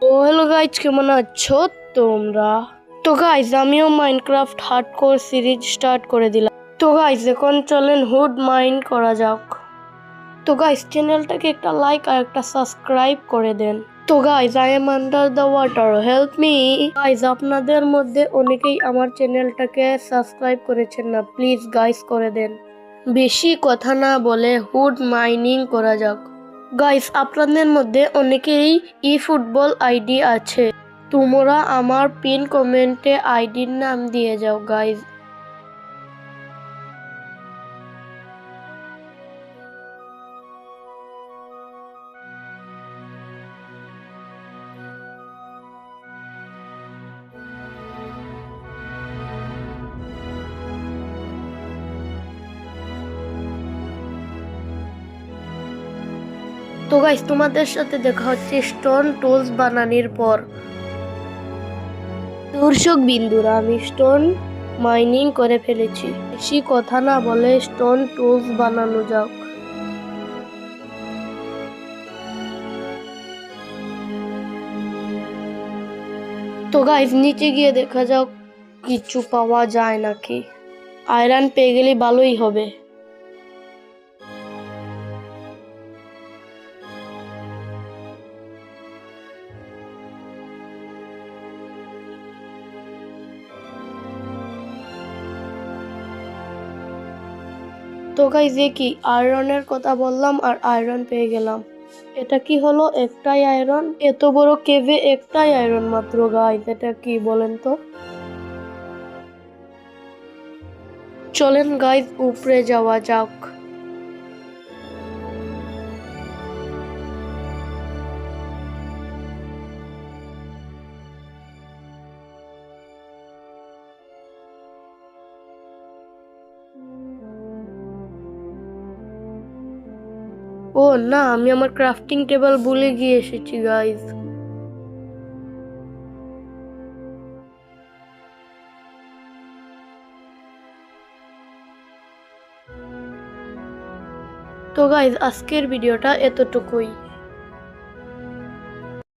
ও hello guys, কেমন আছো তোমরা? তো গাইজ আমিও মাইনক্রাফট হার্ডকোর সিরিজ স্টার্ট করে দিলাম। তো গাইজ এখন চলেন হুড মাইন করা যাক। তো গাইজ চ্যানেলটাকে একটা লাইক আর একটা সাবস্ক্রাইব করে দেন। তো guys I am under the water, help me. Guys আপনাদের মধ্যে অনেকেই আমার চ্যানেলটাকে সাবস্ক্রাইব করেছেন না, প্লিজ গাইজ করে দেন। বেশি কথা না বলে হুড মাইনিং করা যাক। গাইস আপনাদের মধ্যে অনেকেই ই ফুটবল আইডি আছে, তোমরা আমার পিন কমেন্টে আইডির নাম দিয়ে যাও গাইস। তো গাইস তোমাদের সাথে দেখা হচ্ছে স্টোন টুলস বানানোর পর। দর্শক বিন্দুরা, আমি স্টোন মাইনিং করে ফেলেছি, বেশি কথা না বলে স্টোন টুলস বানানো যাক। তো গাইস নিচে গিয়ে দেখা যাক কিছু পাওয়া যায় নাকি। আয়রন পেয়ে গেলে ভালোই হবে। তো গাইস এ কি আয়রনের কথা বললাম আর আয়রন পেয়ে গেলাম। এটা কি হলো, একটাই আয়রন? এত বড় কেভে একটাই আয়রন মাত্র গাইস, এটা কি বলেন তো? চলেন গাইস উপরে যাওয়া যাক। ও না, আমি আমার ক্রাফটিং টেবিল ভুলে গিয়ে এসেছি গাইস। তো গাইস আজকের ভিডিওটা এতটুকুই।